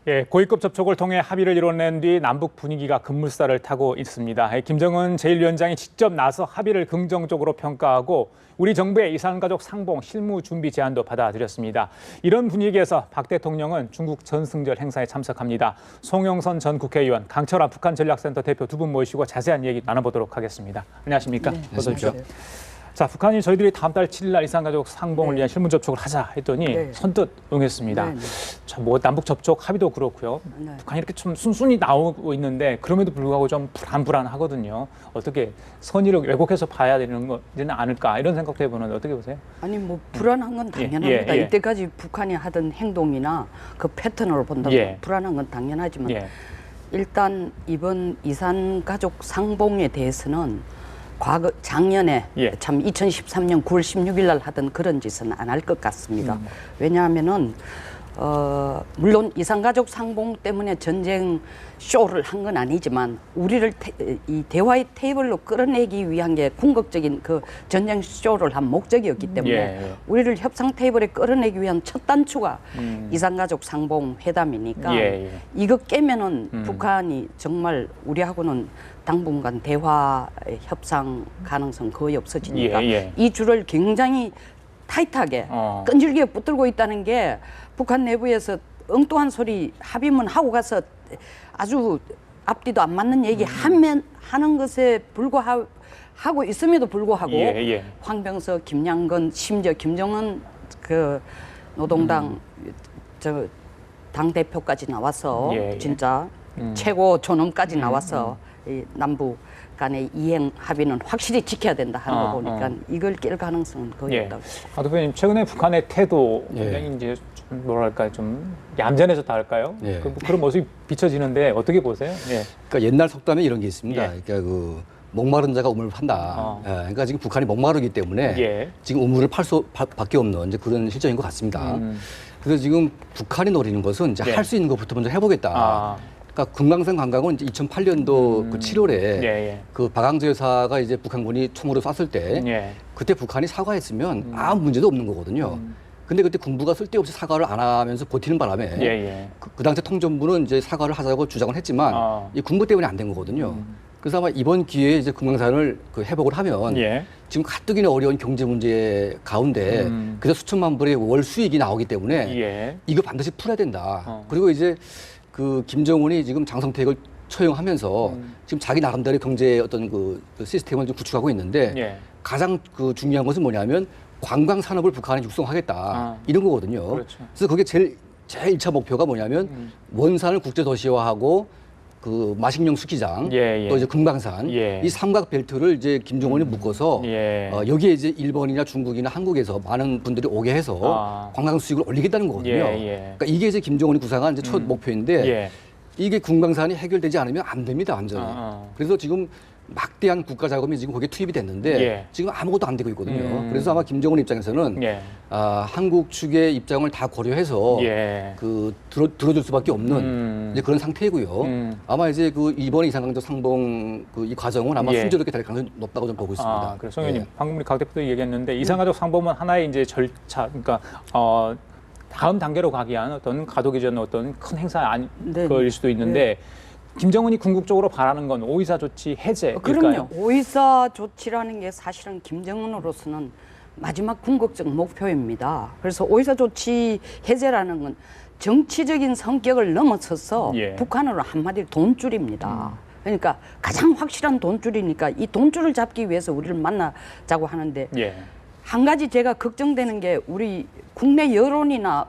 예, 고위급 접촉을 통해 합의를 이뤄낸 뒤 남북 분위기가 급물살을 타고 있습니다. 김정은 제1위원장이 직접 나서 합의를 긍정적으로 평가하고 우리 정부의 이산가족 상봉 실무 준비 제안도 받아들였습니다. 이런 분위기에서 박 대통령은 중국 전승절 행사에 참석합니다. 송영선 전 국회의원, 강철환 북한전략센터 대표 두 분 모시고 자세한 얘기 나눠보도록 하겠습니다. 안녕하십니까? 네, 어서 오십시오. 안녕하세요. 자, 북한이 저희들이 다음 달 7일 날 이산가족 상봉을 위한 실무 접촉을 하자 했더니 선뜻 응했습니다. 참 뭐 남북 접촉 합의도 그렇고요. 북한이 이렇게 좀 순순히 나오고 있는데 그럼에도 불구하고 좀 불안하거든요. 어떻게 선의를 왜곡해서 봐야 되는 거지는 않을까 이런 생각도 해보는데 어떻게 보세요? 아니 뭐 불안한 건 당연합니다. 이때까지 북한이 하던 행동이나 그 패턴으로 본다면 불안한 건 당연하지만 일단 이번 이산가족 상봉에 대해서는 과거 작년에 참 2013년 9월 16일 날 하던 그런 짓은 안 할 것 같습니다. 왜냐하면은 물론 이산가족 상봉 때문에 전쟁 쇼를 한 건 아니지만 우리를 이 대화의 테이블로 끌어내기 위한 게 궁극적인 그 전쟁 쇼를 한 목적이었기 때문에 우리를 협상 테이블에 끌어내기 위한 첫 단추가 이산가족 상봉 회담이니까 이거 깨면은 북한이 정말 우리하고는 당분간 대화 협상 가능성 거의 없어지니까 이 줄을 굉장히 타이트하게 끈질기게 붙들고 있다는 게 북한 내부에서 엉뚱한 소리 합의문 하고 가서 아주 앞뒤도 안 맞는 얘기 하는 것에 불구하고 있음에도 불구하고 황병석, 김양근, 심지어 김정은 그 노동당 저 당 대표까지 나와서 진짜 최고 존엄까지 나와서 이 남북 간의 이행 합의는 확실히 지켜야 된다 하는 거 보니까 이걸 깰 가능성은 거의 없다고. 박 대표님, 최근에 북한의 태도 굉장히 이제 좀 뭐랄까 좀 얌전해졌다 할까요? 그런 모습이 비춰지는데 어떻게 보세요? 그러니까 옛날 속담에 이런 게 있습니다. 그러니까 그 목마른 자가 우물을 판다. 그러니까 지금 북한이 목마르기 때문에 지금 우물을 팔 수밖에 없는 이제 그런 실정인 것 같습니다. 그래서 지금 북한이 노리는 것은 이제 할 수 있는 것부터 먼저 해보겠다. 그러니까 금강산 관광은 이제 2008년도 그 7월에 그 박항서 여사가 이제 북한군이 총으로 쐈을 때 그때 북한이 사과했으면 아무 문제도 없는 거거든요. 근데 그때 군부가 쓸데없이 사과를 안 하면서 버티는 바람에 그 당시 통전부는 이제 사과를 하자고 주장을 했지만 이 군부 때문에 안 된 거거든요. 그래서 아마 이번 기회에 이제 금강산을 그 회복을 하면 지금 가뜩이나 어려운 경제 문제 가운데 그래서 수천만 불의 월 수익이 나오기 때문에 이거 반드시 풀어야 된다. 그리고 이제 그 김정은이 지금 장성택을 처형하면서 지금 자기 나름대로 경제 어떤 그 시스템을 좀 구축하고 있는데 가장 그 중요한 것은 뭐냐면 관광 산업을 북한에 육성하겠다 이런 거거든요. 그래서 그게 제일 1차 목표가 뭐냐면 원산을 국제 도시화하고 그 마식령 스키장 또 이제 금강산 이 삼각 벨트를 이제 김정은이 묶어서 여기에 이제 일본이나 중국이나 한국에서 많은 분들이 오게 해서 관광 수익을 올리겠다는 거거든요. 그러니까 이게 이제 김정은이 구상한 이제 첫 목표인데 이게 금강산이 해결되지 않으면 안 됩니다, 완전히. 그래서 지금 막대한 국가 자금이 지금 거기에 투입이 됐는데 지금 아무것도 안 되고 있거든요. 그래서 아마 김정은 입장에서는 한국 측의 입장을 다 고려해서 그 들어줄 수밖에 없는 이제 그런 상태이고요. 아마 이제 그 이번 이산가족 상봉 그 이 과정은 아마 순조롭게 될 가능성이 높다고 좀 보고 있습니다. 그래서 송 의원님, 방금 우리 강 대표도 얘기했는데 이산가족 상봉은 하나의 이제 절차, 그러니까 다음 단계로 가기 위한 어떤 가도기전 어떤 큰 행사일 수도 있는데. 김정은이 궁극적으로 바라는 건 오이사 조치 해제일까요? 그럼요. 오이사 조치라는 게 사실은 김정은으로서는 마지막 궁극적 목표입니다. 그래서 오이사 조치 해제라는 건 정치적인 성격을 넘어서서 북한으로 한마디로 돈줄입니다. 그러니까 가장 확실한 돈줄이니까 이 돈줄을 잡기 위해서 우리를 만나자고 하는데 한 가지 제가 걱정되는 게 우리 국내 여론이나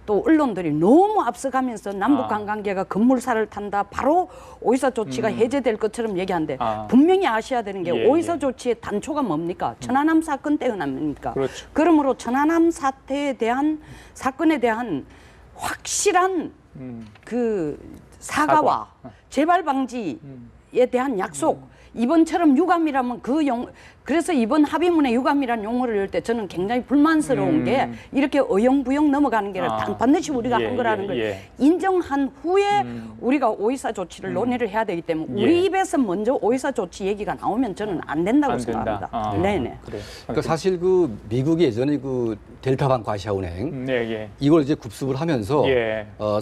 또 언론들이 너무 앞서가면서 남북한 관계가 급물살을 탄다. 바로 오이사 조치가 해제될 것처럼 얘기하는데 분명히 아셔야 되는 게 오이사 조치의 단초가 뭡니까? 천안함 사건 때문 아닙니까? 그러므로 천안함 사건에 대한 확실한 그 사과와 재발 방지에 대한 약속. 이번처럼 유감이라면 그래서 이번 합의문에 유감이라는 용어를 열 때 저는 굉장히 불만스러운 게 이렇게 어영부영 넘어가는 게 아니라 반드시 우리가 한 거라는 걸 인정한 후에 우리가 오이사 조치를 논의를 해야 되기 때문에 우리 입에서 먼저 오이사 조치 얘기가 나오면 저는 안 된다고 생각합니다. 네네. 그래. 그러니까 사실 그 미국이 예전에 그 델타방 과시아은행 이걸 이제 급습을 하면서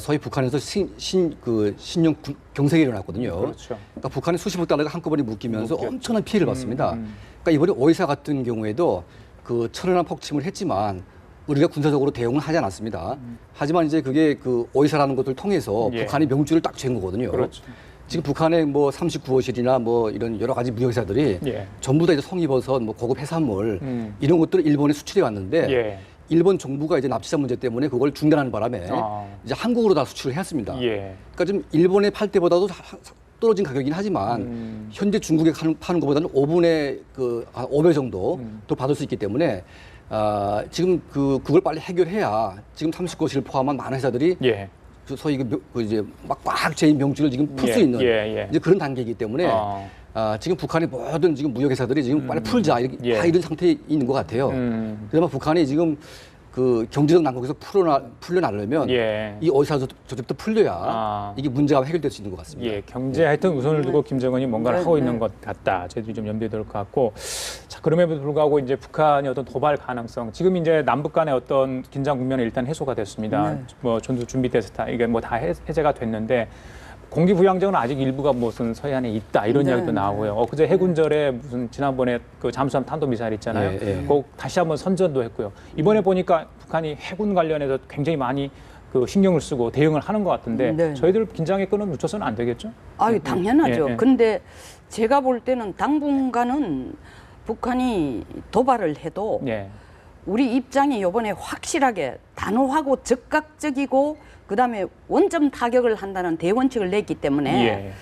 소위 북한에서 신용 경색이 일어났거든요. 그렇죠. 그러니까 북한에 수십억 달러가 한꺼번에 묶이면서 엄청난 피해를 봤습니다. 그러니까 이번에 오이사 같은 경우에도 그 천연함 폭침을 했지만 우리가 군사적으로 대응을 하지 않았습니다. 하지만 이제 그게 그 오이사라는 것을 통해서 북한이 명주를 딱 잴 거거든요. 그렇죠. 지금 북한의 뭐 39호실이나 뭐 이런 여러 가지 무역회사들이 전부 다 이제 송이버섯, 뭐 고급 해산물 이런 것들을 일본에 수출해 왔는데 일본 정부가 이제 납치자 문제 때문에 그걸 중단하는 바람에 이제 한국으로 다 수출을 했습니다. 그러니까 좀 일본에 팔 때보다도 떨어진 가격이긴 하지만 현재 중국에 파는 것보다는 5분의 그 5배 정도 더 받을 수 있기 때문에 지금 그걸 빨리 해결해야 지금 39호실을 포함한 많은 회사들이 소위 그 이제 막 꽉 채인 명주를 지금 풀 수 있는 이제 그런 단계이기 때문에 지금 북한의 모든 지금 무역회사들이 지금 빨리 풀자 다 이런 상태에 있는 것 같아요. 그러면 북한이 지금 그 경제적 난국에서 풀려나려면 이 오이사 조치부터 풀려야 이게 문제가 해결될 수 있는 것 같습니다. 경제 하여튼 우선을 두고 김정은이 뭔가를 하고 있는 것 같다. 저희들이 좀 염두에 둘 것 같고. 자, 그럼에도 불구하고 이제 북한의 어떤 도발 가능성. 지금 이제 남북 간의 어떤 긴장 국면이 일단 해소가 됐습니다. 뭐 전투 준비 테스트 이게 뭐 다 해제가 됐는데 공기부양정은 아직 일부가 무슨 서해안에 있다 이런 이야기도 나오고요. 그제 해군절에 무슨 지난번에 그 잠수함 탄도미사일 있잖아요. 꼭 다시 한번 선전도 했고요. 이번에 보니까 북한이 해군 관련해서 굉장히 많이 그 신경을 쓰고 대응을 하는 것 같은데 저희들 긴장의 끈은 놓쳐서는 안 되겠죠? 당연하죠. 근데 제가 볼 때는 당분간은 북한이 도발을 해도 우리 입장이 이번에 확실하게 단호하고 즉각적이고 그다음에 원점 타격을 한다는 대원칙을 냈기 때문에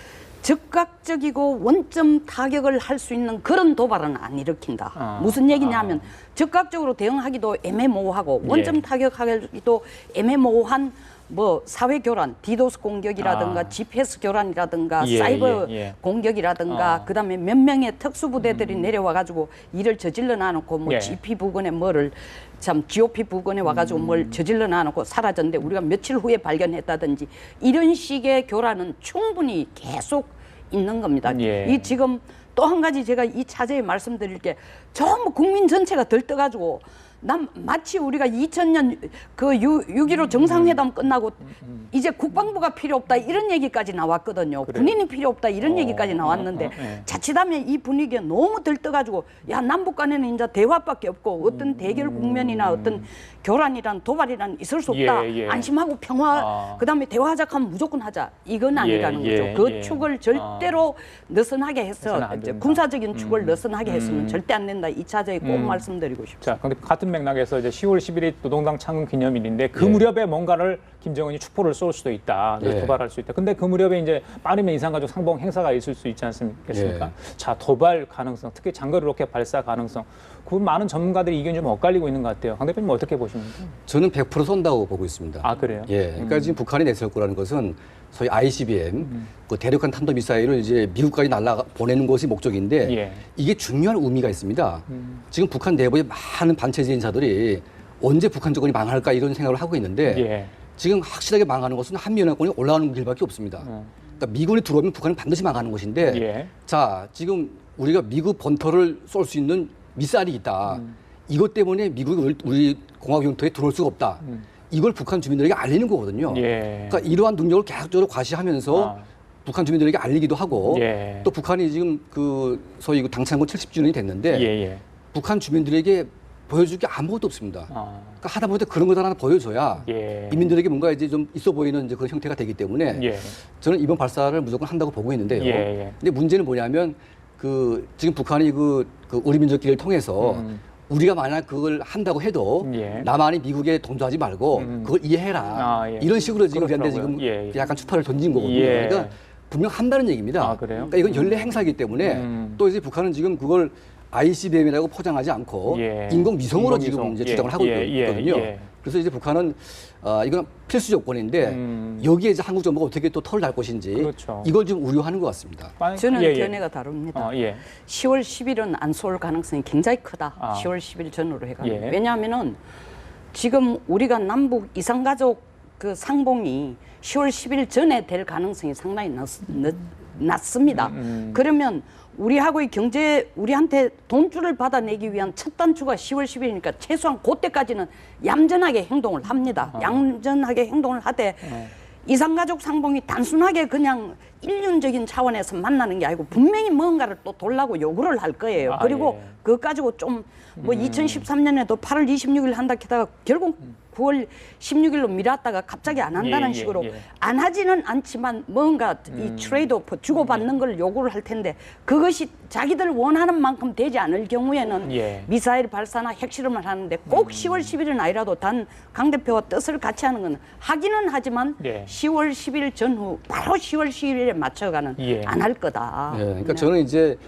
즉각적이고 원점 타격을 할 수 있는 그런 도발은 안 일으킨다. 무슨 얘기냐면 즉각적으로 대응하기도 애매모호하고 원점 타격하기도 애매모호한 뭐 사회 교란, 디도스 공격이라든가 GPS 교란이라든가 사이버 공격이라든가 그다음에 몇 명의 특수부대들이 내려와 가지고 일을 저질러 놔놓고 뭐 GP 부근에 뭐를 GOP 부근에 와가지고 뭘 저질러 놔놓고 사라졌는데 우리가 며칠 후에 발견했다든지 이런 식의 교란은 충분히 계속 있는 겁니다. 이 지금 또 한 가지 제가 이 차제에 말씀드릴 게 전부 국민 전체가 들떠가지고 마치 우리가 2000년 그 6.15 정상회담 끝나고 이제 국방부가 필요 없다 이런 얘기까지 나왔거든요. 군인이 필요 없다 이런 얘기까지 나왔는데 자칫하면 이 분위기가 너무 들떠가지고 야 남북 간에는 이제 대화밖에 없고 어떤 대결 국면이나 어떤 교란이란 도발이란 있을 수 없다. 안심하고 평화 그다음에 대화하자 하면 무조건 하자. 이건 아니라는 거죠. 그 축을 절대로 느슨하게 해서 군사적인 축을 느슨하게 했으면 절대 안 된다. 이 차제에 꼭 말씀드리고 싶습니다. 자, 근데 같은 맥락에서 이제 10월 11일 노동당 창군 기념일인데 그 무렵에 뭔가를 김정은이 축포를 쏠 수도 있다. 도발할 수 있다. 근데 그 무렵에 이제 빠르면 이산가족 상봉 행사가 있을 수 있지 않습니까? 자, 도발 가능성, 특히 장거리 로켓 발사 가능성. 그 많은 전문가들이 의견이 좀 엇갈리고 있는 것 같아요. 강 대표님 어떻게 보십니까? 저는 100% 쏜다고 보고 있습니다. 그래요? 그러니까 지금 북한이 내세울 거라는 것은 소위 ICBM, 그 대륙간 탄도미사일을 이제 미국까지 보내는 것이 목적인데 이게 중요한 의미가 있습니다. 지금 북한 내부의 많은 반체제 인사들이 언제 북한 정권이 망할까 이런 생각을 하고 있는데 지금 확실하게 망하는 것은 한미연합군이 올라가는 길밖에 없습니다. 그러니까 미군이 들어오면 북한은 반드시 망하는 것인데 자, 지금 우리가 미국 본토를 쏠 수 있는 미사일이 있다. 이것 때문에 미국이 우리 공화국 영토에 들어올 수가 없다. 이걸 북한 주민들에게 알리는 거거든요. 그러니까 이러한 능력을 계속적으로 과시하면서 북한 주민들에게 알리기도 하고 또 북한이 지금 그 소위 당창건 70주년이 됐는데 북한 주민들에게 보여줄 게 아무것도 없습니다. 그러니까 하다 보니 그런 걸 하나 보여줘야 이민들에게 뭔가 이제 좀 있어 보이는 이제 그런 형태가 되기 때문에 저는 이번 발사를 무조건 한다고 보고 있는데요. 근데 문제는 뭐냐면 그 지금 북한이 그 우리 민족끼리를 통해서 우리가 만약 그걸 한다고 해도 남한이 미국에 동조하지 말고 그걸 이해해라. 이런 식으로 지금 우리한테 지금 약간 추파를 던진 거거든요. 그러니까 분명 한다는 얘기입니다. 그러니까 이건 연례 행사이기 때문에 또 이제 북한은 지금 그걸 ICBM이라고 포장하지 않고 인공위성으로 지금 이제 주장을 하고 있거든요. 그래서 이제 북한은 이건 필수 조건인데 여기에 이제 한국 정부가 어떻게 또 털을 달 것인지 그렇죠. 이걸 좀 우려하는 것 같습니다. 저는 견해가 다릅니다. 10월 10일은 안 쏠 가능성이 굉장히 크다. 10월 10일 전후로 해가지고. 왜냐하면은 지금 우리가 남북 이산가족 그 상봉이 10월 10일 전에 될 가능성이 상당히 낮습니다. 그러면 우리하고의 경제, 우리한테 돈줄을 받아내기 위한 첫 단추가 10월 10일이니까 최소한 그때까지는 얌전하게 행동을 합니다. 얌전하게 행동을 하되 이산가족 상봉이 단순하게 그냥 일륜적인 차원에서 만나는 게 아니고 분명히 뭔가를 또 돌라고 요구를 할 거예요. 그리고 그거 가지고 좀 뭐 2013년에도 8월 26일 한다 하다가 결국 9월 16일로 미뤘다가 갑자기 안 한다는 식으로 안 하지는 않지만 뭔가 이 트레이드오프 주고받는 걸 요구를 할 텐데 그것이 자기들 원하는 만큼 되지 않을 경우에는 미사일 발사나 핵실험을 하는데 꼭 10월 10일은 아니라도 단 강 대표와 뜻을 같이 하는 건 하기는 하지만 10월 10일 전후 바로 10월 10일에 맞춰가는 안 할 거다. 그러니까 저는 이제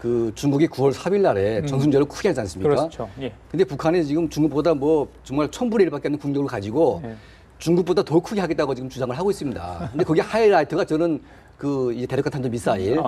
그 중국이 9월 3일 날에 정순절을 크게 하지 않습니까? 그렇죠. 근데 북한이 지금 중국보다 뭐 정말 1000분의 1밖에 안 되는 국력을 가지고 중국보다 더 크게 하겠다고 지금 주장을 하고 있습니다. 근데 거기 하이라이트가 저는 그 이제 대륙간 탄도 미사일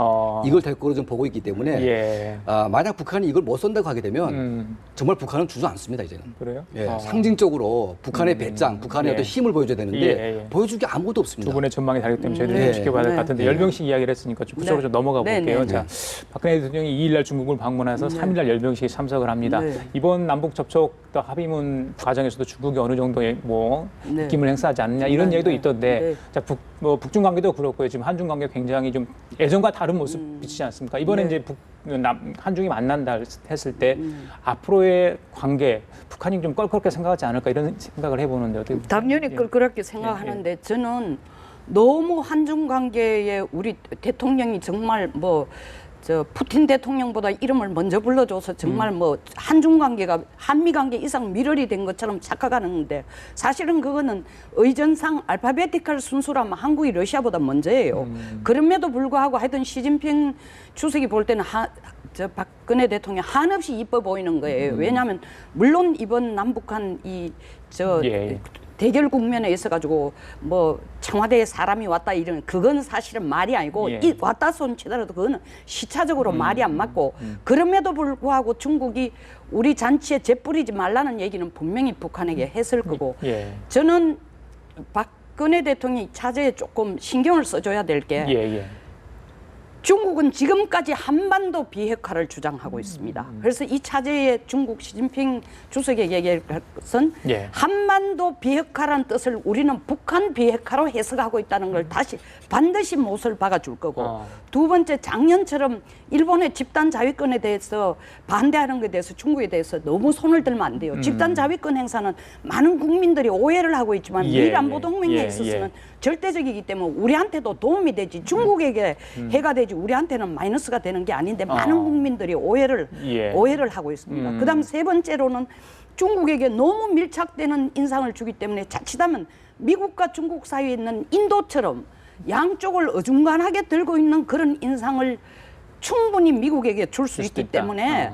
이걸 될 거로 좀 보고 있기 때문에 만약 북한이 이걸 못 쏜다고 하게 되면 정말 북한은 주저앉습니다 이제는. 그래요? 상징적으로 북한의 배짱, 북한의 어떤 힘을 보여줘야 되는데 보여줄 게 아무것도 없습니다. 두 분의 전망이 다르기 때문에 저희들이 좀 지켜봐야 될 것 같은데 열병식 이야기를 했으니까 좀 그쪽으로 좀 넘어가 볼게요. 자, 박근혜 대통령이 2일 날 중국을 방문해서 3일 날 열병식에 참석을 합니다. 이번 남북 접촉 합의문 과정에서도 중국이 어느 정도의 뭐 느낌을 행사하지 않느냐 이런 얘기도 있던데 자, 북중 관계도 그렇고요. 지금 한중 관계 굉장히 좀 예전과 다른 모습 비치지 않습니까? 이번에 이제 한중이 만난다 했을 때 앞으로의 관계 북한이 좀 껄끄럽게 생각하지 않을까 이런 생각을 해보는데 어떻게? 당연히 껄끄럽게 생각하는데 저는 너무 한중 관계에 우리 대통령이 정말 뭐 푸틴 대통령보다 이름을 먼저 불러줘서 정말 뭐 한중 관계가 한미 관계 이상 밀월이 된 것처럼 착각하는데 사실은 그거는 의전상 알파베티컬 순수라면 한국이 러시아보다 먼저예요. 그럼에도 불구하고 하여튼 시진핑 주석이 볼 때는 박근혜 대통령 한없이 이뻐 보이는 거예요. 왜냐하면 물론 이번 남북한 대결 국면에 있어가지고 뭐 청와대에 사람이 왔다 이런 그건 사실은 말이 아니고 이 왔다 손 치더라도 그거는 시차적으로 말이 안 맞고 그럼에도 불구하고 중국이 우리 잔치에 재뿌리지 말라는 얘기는 분명히 북한에게 했을 거고 저는 박근혜 대통령이 차제에 조금 신경을 써줘야 될 게 중국은 지금까지 한반도 비핵화를 주장하고 있습니다. 그래서 이 차제에 중국 시진핑 주석에게 얘기할 것은 한반도 비핵화라는 뜻을 우리는 북한 비핵화로 해석하고 있다는 걸 다시 반드시 못을 박아줄 거고 두 번째 작년처럼 일본의 집단 자위권에 대해서 반대하는 것에 대해서 중국에 대해서 너무 손을 들면 안 돼요. 집단 자위권 행사는 많은 국민들이 오해를 하고 있지만 미일 안보 동맹에 있어서는 절대적이기 때문에 우리한테도 도움이 되지 중국에게 해가 되지 우리한테는 마이너스가 되는 게 아닌데 많은 국민들이 오해를 하고 있습니다. 그다음 세 번째로는 중국에게 너무 밀착되는 인상을 주기 때문에 자칫하면 미국과 중국 사이에 있는 인도처럼 양쪽을 어중간하게 들고 있는 그런 인상을 충분히 미국에게 줄 수 있기 때문에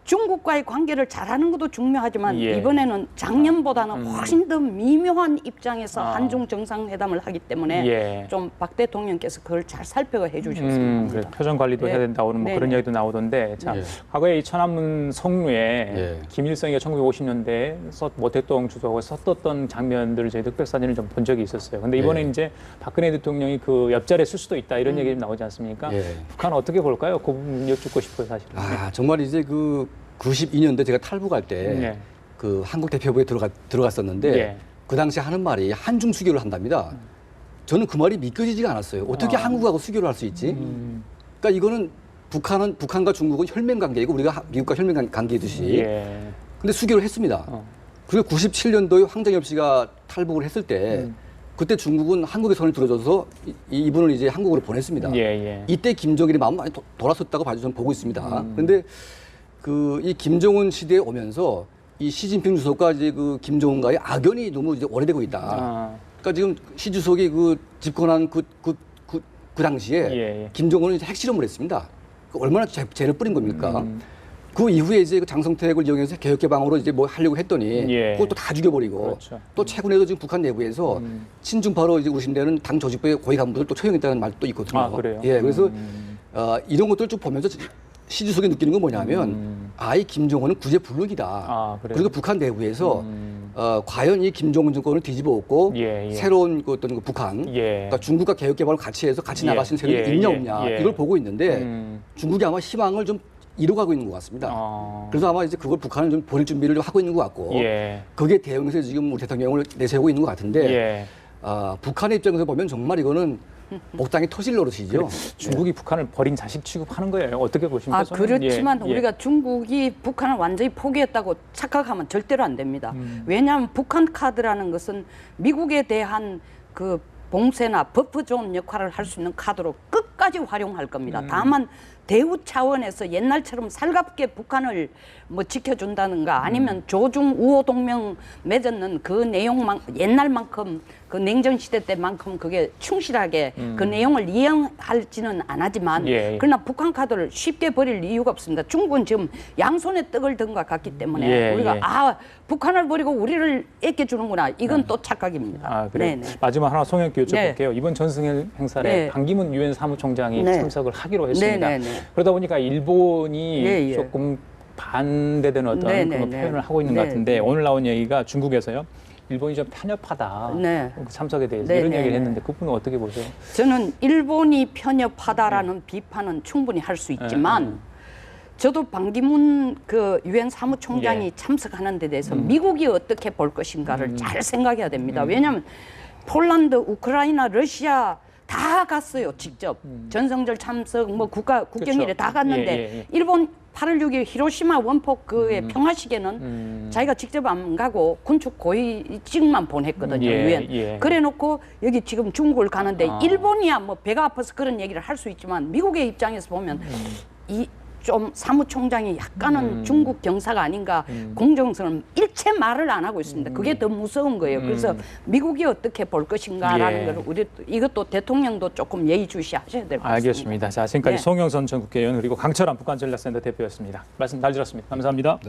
중국과의 관계를 잘하는 것도 중요하지만 이번에는 작년보다는 훨씬 더 미묘한 입장에서 한중 정상회담을 하기 때문에 좀 박 대통령께서 그걸 잘 살펴해 주셨으면 합니다. 표정 관리도 해야 된다고 뭐 그런 이야기도 나오던데 자, 과거에 이 천안문 성루에 김일성이 1950년대에 모 대통령 주석하고 썼던 장면들을 저희 흑백사진을 좀 본 적이 있었어요. 근데 이번에 이제 박근혜 대통령이 그 옆자리에 쓸 수도 있다 이런 얘기 좀 나오지 않습니까? 북한은 어떻게 볼까요? 그 부분 여쭙고 싶어요, 사실은. 정말 이제 그 92년도에 제가 탈북할 때 그 한국 대표부에 들어갔었는데 그 당시 하는 말이 한중 수교를 한답니다. 저는 그 말이 믿겨지지가 않았어요. 어떻게 한국하고 수교를 할 수 있지? 그러니까 이거는 북한과 중국은 혈맹 관계이고 우리가 미국과 혈맹 관계이듯이. 근데 수교를 했습니다. 그리고 97년도에 황정엽 씨가 탈북을 했을 때 그때 중국은 한국의 손을 들어줘서 이분을 이제 한국으로 보냈습니다. 이때 김정일이 마음 많이 돌아섰다고 저는 보고 있습니다. 그런데 이 김정은 시대에 오면서 이 시진핑 주석과 이제 그 김정은과의 악연이 너무 이제 오래되고 있다. 그러니까 지금 시 주석이 집권한 그 당시에 김정은은 이제 핵실험을 했습니다. 얼마나 죄를 뿌린 겁니까? 그 이후에 이제 그 장성택을 이용해서 개혁 개방으로 이제 뭐 하려고 했더니 그것도 다 죽여버리고 그렇죠. 또 최근에도 지금 북한 내부에서 친중파로 이제 우신되는 당 조직부의 고위 간부들 또 처형했다는 말도 있거든요. 아, 그래요? 예, 그래서 이런 것들 쭉 보면서 시주석이 느끼는 건 뭐냐면 이 김정은은 구제불능이다. 그리고 북한 내부에서 과연 이 김정은 정권을 뒤집어 엎고 새로운 그 어떤 그 북한, 그러니까 중국과 개혁 개방을 같이 해서 같이 나갈 수 있는 세력이 있냐 없냐 이걸 보고 있는데 중국이 아마 희망을 좀 잃어가고 있는 것 같습니다. 그래서 아마 이제 그걸 북한은 좀 버릴 준비를 하고 있는 것 같고 거기에 대응해서 지금 우리 대통령을 내세우고 있는 것 같은데 북한의 입장에서 보면 정말 이거는 목당이 터질 노릇이죠. 중국이 북한을 버린 자식 취급하는 거예요. 어떻게 보십니까? 그렇지만 우리가 중국이 북한을 완전히 포기했다고 착각하면 절대로 안 됩니다. 왜냐하면 북한 카드라는 것은 미국에 대한 그 봉쇄나 버프존 역할을 할 수 있는 카드로 끝까지 활용할 겁니다. 다만 대우 차원에서 옛날처럼 살갑게 북한을 뭐 지켜준다는가 아니면 조중 우호 동맹 맺었는 그 내용만 옛날만큼 그 냉전 시대 때만큼 그게 충실하게 그 내용을 이행할지는 안 하지만 그러나 북한 카드를 쉽게 버릴 이유가 없습니다. 중국은 지금 양손에 떡을 든 것 같기 때문에 우리가 북한을 버리고 우리를 애껴주는구나 이건 또 착각입니다. 그래요? 마지막 하나 송영기 여쭤볼게요. 이번 전승 행사에 반기문 유엔 사무총장이 참석을 하기로 했습니다. 그러다 보니까 일본이 조금 반대되는 어떤 그런 표현을 하고 있는 것 같은데 오늘 나온 얘기가 중국에서요. 일본이 좀 편협하다. 참석에 대해서 이런 얘기를 했는데 그분은 어떻게 보세요? 저는 일본이 편협하다라는 비판은 충분히 할 수 있지만 저도 반기문 그 유엔 사무총장이 참석하는 데 대해서 미국이 어떻게 볼 것인가를 잘 생각해야 됩니다. 왜냐하면 폴란드, 우크라이나, 러시아 다 갔어요. 직접 전성절 참석, 뭐 국경일에 다 갔는데 일본 8월 6일 히로시마 원폭 그의 평화식에는 자기가 직접 안 가고 군축 고위직만 보냈거든요. 유엔. 그래놓고 여기 지금 중국을 가는데 일본이야 뭐 배가 아파서 그런 얘기를 할 수 있지만 미국의 입장에서 보면 이 좀 사무총장이 약간은 중국 경사가 아닌가 공정성은 일체 말을 안 하고 있습니다. 그게 더 무서운 거예요. 그래서 미국이 어떻게 볼 것인가라는 걸 우리 이것도 대통령도 조금 예의주시하셔야 될 것 같습니다. 알겠습니다. 자, 지금까지 송영선 전 국회의원 그리고 강철한 북한전략센터 대표였습니다. 말씀 잘 들었습니다. 감사합니다.